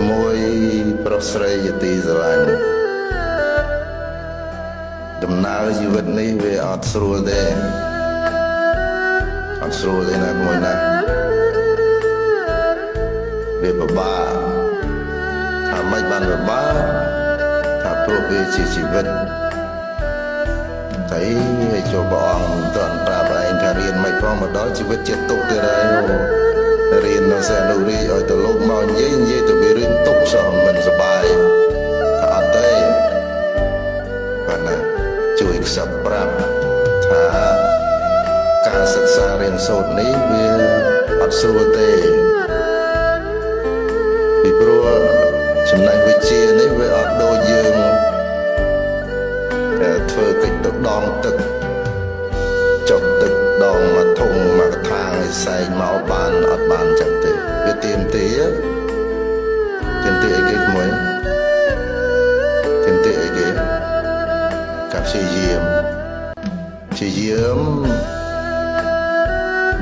ក្មួយប្រុសស្រីយទីស្រឡាញ់ដំណើរជីវិតនេះវាអត់ស្រួលទេអត់ស្រួលទេណាក្មួយណាវាពិបាកថាមិនបានពិបាកថាព្រោះវាជាជីវិតតែឲ្យចូលព្រះអង្គមិនទាន់ប្រាប់ឯងថារៀនមិនផងមកដល់ជីវិតជាទុកទៀតហើយរៀននៅសែនរីឲ្យទៅលោកមកនិយាយទៅវារឿងទុកសោះមិនសប្បាយថាអត់ទេបាទណាជួយខ្សឹបប្រាប់ថាការសិក្សារៀនសូត្រនេះវាអត់ស្រួលទេពីព្រោះចំណេះវិជ្ជានេះវាអត់ដូចយើងធ្វើកិច្ចទៅដងទឹកចុះទឹកដងមកធុងមកថាងឲ្យសែងមកបានអត់បានចឹងទេវាទៀមទីអីគេក្មួយទៀមទីអីគេកាប់ព្យាយាម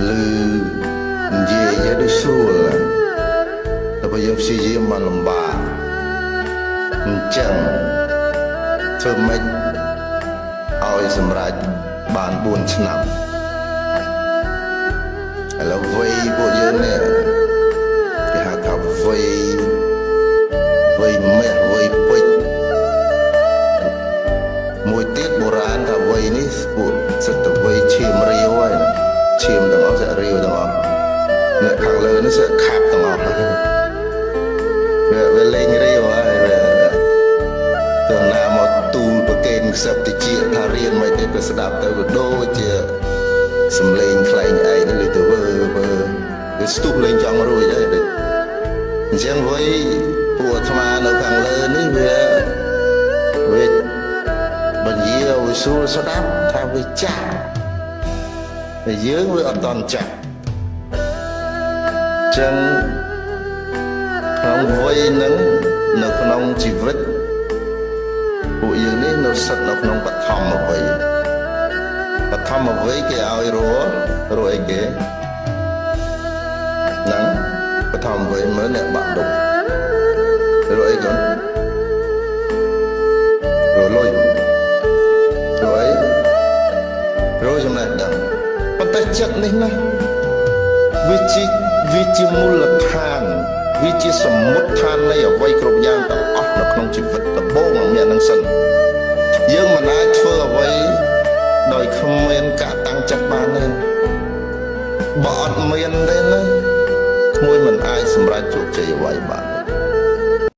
ឮនិយាយដូចស្រួលតែបើយើងព្យាយាមមកលំបាកអញ្ចឹងធ្វើម៉េចឲ្យសម្រេចបាន4ឆ្នាំឥឡូវវ័យពួកយើងនេះគេហៅថាវ័យមាសវ័យពេជ្រមួយទៀតបុរាណថាវ័យនេះពួកសិតទៅវ័យឈាមរាវហើយឈាមទាំងអស់សាក់រាវទាំងអស់អ្នកខាងលើនេះសាក់ខាប់ទាំងអស់វាលេងរាវហើយទៅណាមកទូលប្រកេនខ្សឹបតិចថារៀនមិនទេទៅស្ដាប់ទៅដូចជាសំឡេងខ្លែងឯងនេះទៅវើវាស្ទុះលេងចង់រួចហើយអញ្ចឹងវ័យពួកអាត្មានៅខាងលើនេះវាបញ្ជាឲ្យសួរស្ដាប់ថាវាចាស់តែយើងវាអត់តន់ចាស់អញ្ចឹងក្នុងវ័យហ្នឹងនៅក្នុងជីវិតពួកយើងនេះនៅស្ថិតនៅក្នុងបឋមវ័យគេឲ្យរអីគេហ្នឹងបឋមវ័យមើលអ្នកបាក់ដុករអីកូនរលុយរអីរចំណេះដឹងប៉ុន្តែចិត្តនេះណាវាជាមូលដ្ឋានវាជាសមុទ្រឋាននៃអ្វីគ្រប់យ៉ាងទាំងអស់នៅក្នុងជីវិតដំបូងមាននឹងសិនយើងមិនអាចធ្វើអ្វីដោយគ្មានការតាំងចិត្តបានទេបើអត់មានទេណាក្មួយមិនអាចសម្រេចជោគជ័យអ្វីបាន